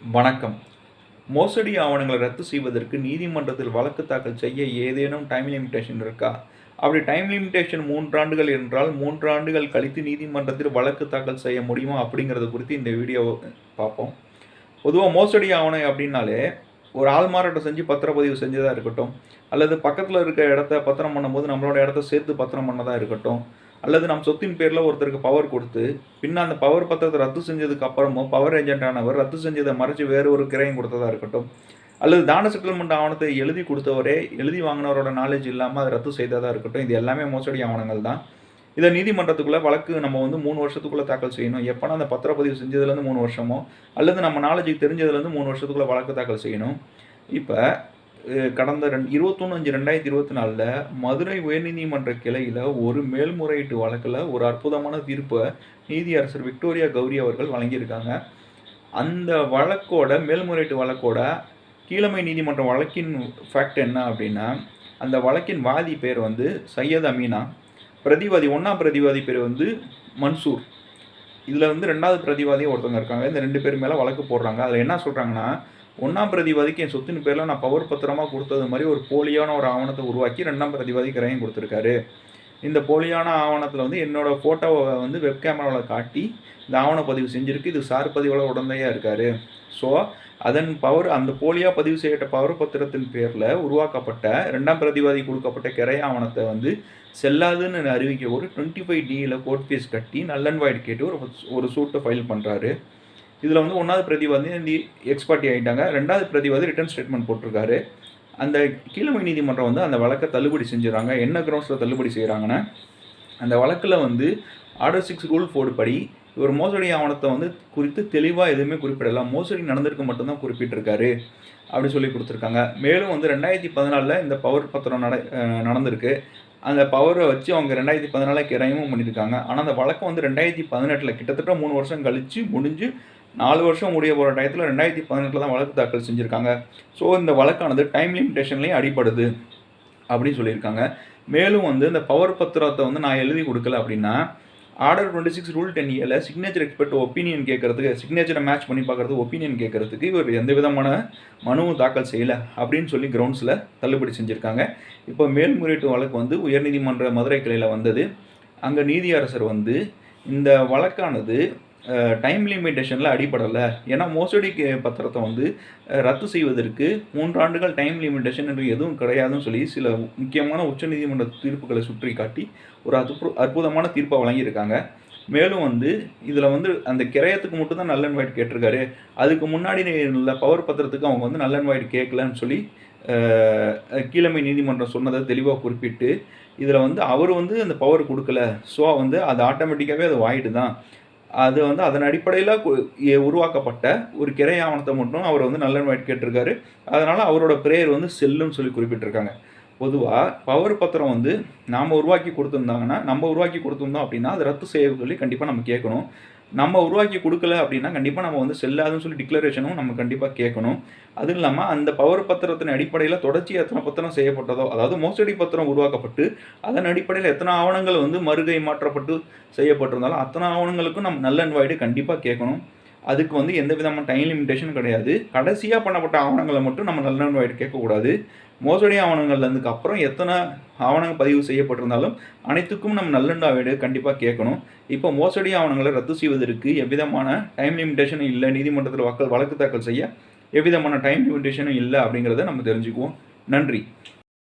வணக்கம். மோசடி ஆவணங்களை ரத்து செய்வதற்கு நீதிமன்றத்தில் வழக்கு தாக்கல் செய்ய ஏதேனும் டைம் லிமிட்டேஷன் இருக்கா? அப்படி டைம் லிமிட்டேஷன் 3 ஆண்டுகள் என்றால் 3 ஆண்டுகள் கழித்து நீதிமன்றத்தில் வழக்கு தாக்கல் செய்ய முடியுமா? அப்படிங்கிறது குறித்து இந்த வீடியோ பார்ப்போம். பொதுவா மோசடி ஆவணம் அப்படின்னாலே, ஒரு ஆள்மாறாட்டம் செஞ்சு பத்திரப்பதிவு செஞ்சதா இருக்கட்டும், அல்லது பக்கத்தில இருக்க இடத்த பத்திரம் பண்ணும்போது நம்மளோட இடத்த சேர்த்து பத்திரம் பண்ணதா இருக்கட்டும், அல்லது நம் சொத்தின் பேர்ல ஒருத்தருக்கு பவர் குடுத்து, பின்ன அந்த பவர் பத்திரத்த ரத்து செஞ்சதுக்கு அப்புறமும் பவர் ஏஜென்ட் ஆனவர் ரத்து செஞ்சத மறைச்சு வேற ஒரு கிரையம் குடுத்ததா இருக்கட்டும், அல்லது தான செட்டில்மெண்ட் ஆவணத்தை எழுதி குடுத்தவரே, எழுதி வாங்குனவரோட நாலேட்ஜ் இல்லாம அத ரத்து செய்ததா இருக்கட்டும், இது எல்லாமே மோசடி ஆவணங்கள் தான். இத நீதிமன்றத்துக்குள்ள வழக்கு நம்ம 3 வருஷத்துக்குள்ள தாக்கல் செய்யணும். எப்பனா அந்த பத்திரப்பதிவு செஞ்சதுலேருந்து 3 வருஷமோ, அல்லது நம்ம நாலேட்ஜுக்கு தெரிஞ்சதுலேருந்து 3 வருஷத்துக்குள்ள வழக்கு தாக்கல் செய்யணும். இப்ப கடந்த 21/5/2024ல மதுரை உயர்நீதிமன்ற கிளையில ஒரு மேல்முறையீட்டு வழக்குல ஒரு அற்புதமான தீர்ப்ப நீதியரசர் விக்டோரியா கௌரி அவர்கள் வழங்கியிருக்காங்க. அந்த வழக்கோட மேல்முறையீட்டு வழக்கோட கீழமை நீதிமன்ற வழக்கின் ஃபேக்ட் என்ன அப்படின்னா, அந்த வழக்கின் வாதி பேர் சையத் அமீனா. பிரதிவாதி 1ஆம் பிரதிவாதி பேர் மன்சூர். இதில 2வது பிரதிவாதியும் ஒருத்தவங்க இருக்காங்க. இந்த 2 பேர் மேல வழக்கு போடுறாங்க. அதில என்ன சொல்றாங்கன்னா, 1ஆம் பிரதிவாதிக்கு என் சொத்தின் பேர்ல நான் பவர் பத்திரமா குடுத்தது மாரி ஒரு போலியான ஒரு ஆவணத்த உருவாக்கி 2ஆம் பிரதிவாதிக்கு கிரையம் குடுத்திருக்காரு. இந்த போலியான ஆவணத்தில என்னோட ஃபோட்டோவ வெப் கேமரால காட்டி இந்த ஆவணப்பதிவு செஞ்சிருக்கு. இது சார் பதிவாளர் உடந்தையா இருக்காரு. ஸோ, அந்த போலியா பதிவு செய்யப்பட்ட பவர் பத்திரத்தின் பேர்ல உருவாக்கப்பட்ட 2ஆம் பிரதிவாதி குடுக்கப்பட்ட கிரை ஆவணத்த செல்லாதுன்னு அறிவிக்க ஒரு 25Dல கோர்ட் ஃபீஸ் கட்டி நல் அண்ட் வாய்ட் கேட்டு ஒரு சூட்ட ஃபைல் பண்றாரு. இதில 1வது பிரதிவாதி எக்ஸ் பார்ட்டி ஆயிட்டாங்க. 2வது பிரதிவாதி ரிட்டன் ஸ்டேட்மெண்ட் போட்டிருக்காரு. அந்த கீழமை நீதிமன்றம் அந்த வழக்க தள்ளுபடி செஞ்சுறாங்க. என்ன கிரவுண்ட்ஸ்ல தள்ளுபடி செய்றாங்கன்னா, அந்த வழக்குல ஆர்டர் 6 ரூல் 4 படி இவர் மோசடி ஆவணத்த குறித்து தெளிவா எதுவுமே குறிப்பிடல. மோசடி நடந்திருக்கு மட்டும் தான் குறிப்பிட்டிருக்காரு. அப்படி சொல்லி குடுத்திருக்காங்க. மேலும் 2014ல இந்த பவர் பத்திரம் நடந்திருக்கு. அந்த பவர வச்சு அவங்க 2014ல கிரைமும் பண்ணியிருக்காங்க. ஆனா அந்த வழக்கு 2018ல கிட்டத்தட்ட 3 வருஷம் கழிச்சு முடிஞ்சு 4 வருஷம் முடிய போற டயத்துல 2018ல தான் வழக்கு தாக்கல் செஞ்சிருக்காங்க. ஸோ இந்த வழக்கானது டைம் லிமிட்டேஷன்லயும் அடிபடுது அப்படின்னு சொல்லியிருக்காங்க. மேலும் இந்த பவர் பத்திரத்த நான் எழுதி குடுக்கல அப்படின்னா, ஆர்டர் 26 ரூல் 10Aல சிக்னேச்சர் எக்ஸ்பெர்ட் ஒப்பீனியன் கேட்கறதுக்கு, சிக்னேச்சர மேட்ச் பண்ணி பார்க்கறதுக்கு ஒப்பீனியன் கேட்கறதுக்கு இவர் எந்த விதமான மனுவும் தாக்கல் செய்யல அப்படின்னு சொல்லி கிரவுண்ட்ஸ்ல தள்ளுபடி செஞ்சிருக்காங்க. இப்போ மேல்முறையீட்டு வழக்கு உயர்நீதிமன்ற மதுரை கிளையில வந்தது. அங்க நீதியரசர் இந்த வழக்கானது டைம் லிமிட்டேஷன்ல அடிபடல. ஏன்னா மோசடி பத்திரத்த ரத்து செய்வதற்கு 3 ஆண்டுகள் டைம் லிமிட்டேஷன் என்று எதுவும் கிடையாதுன்னு சொல்லி சில முக்கியமான உச்சநீதிமன்ற தீர்ப்புகளை சுட்டிக்காட்டி ஒரு அற்புதமான தீர்ப்பை வழங்கியிருக்காங்க. மேலும் இதில் அந்த கிரயத்துக்கு மட்டும் தான் நல் அண்ட் வாய்ட் கேட்டிருக்காரு. அதுக்கு முன்னாடி உள்ள பவர் பத்திரத்துக்கு அவங்க நல் அண்ட் வாய்ட் கேட்கலன்னு சொல்லி கீழமை நீதிமன்றம் சொன்னதை தெளிவாக குறிப்பிட்டு, இதில் அவர் அந்த பவர் கொடுக்கல. ஸோ அது ஆட்டோமேட்டிக்காகவே அது வாய்டு தான். அது அதன் அடிப்படையில உருவாக்கப்பட்ட ஒரு கிரை ஆவணத்த மட்டும் அவர் நல் அண்ட் வாய்ட் கேட்டிருக்காரு. அதனால அவரோட பிரேயர் செல்லுன்னு சொல்லி குறிப்பிட்டிருக்காங்க. பொதுவா பவர் பத்திரம் நாம உருவாக்கி குடுத்திருந்தாங்கன்னா, நம்ம உருவாக்கி குடுத்திருந்தோம் அப்படின்னா, அத ரத்து செய்ய சொல்லி கண்டிப்பா நம்ம கேட்கணும். நம்ம உருவாக்கி குடுக்கல அப்படின்னா, கண்டிப்பா நம்ம செல்லாதுன்னு சொல்லி டிக்ளரேஷனும் நம்ம கண்டிப்பா கேட்கணும். அதுவும் இல்லாம அந்த பவர் பத்திரத்தின் அடிப்படையில தொடர்ச்சியா எத்தனை பத்திரம் செய்யப்பட்டதோ, அதாவது மோசடி பத்திரம் உருவாக்கப்பட்டு, அதன் அடிப்படையில எத்தனை ஆவணங்கள் மறுகை மாற்றப்பட்டு செய்யப்பட்டிருந்தாலும், அத்தனை ஆவணங்களுக்கும் நம்ம நல் அண்ட் வாய்டு கண்டிப்பா கேட்கணும். அதுக்கு எந்த விதமான டைம் லிமிட்டேஷனும் கிடையாது. கடைசியா பண்ணப்பட்ட ஆவணங்கள மட்டும் நம்ம நல் அண்ட் வாய்டு கேட்கக்கூடாது. மோசடி ஆவணங்கள்லேருந்துக்கு அப்புறம் எத்தனை ஆவணங்கள் பதிவு செய்யப்பட்டிருந்தாலும் அனைத்துக்கும் நம்ம நல் அண்ட் வாய்டு கண்டிப்பா கேட்கணும். இப்போ மோசடி ஆவணங்களை ரத்து செய்வதற்கு எவ்விதமான டைம் லிமிட்டேஷனும் இல்ல. நீதிமன்றத்தில் வழக்கு தாக்கல் செய்ய எவ்விதமான டைம் லிமிட்டேஷனும் இல்ல அப்படிங்கிறத நம்ம தெரிஞ்சுக்குவோம். நன்றி.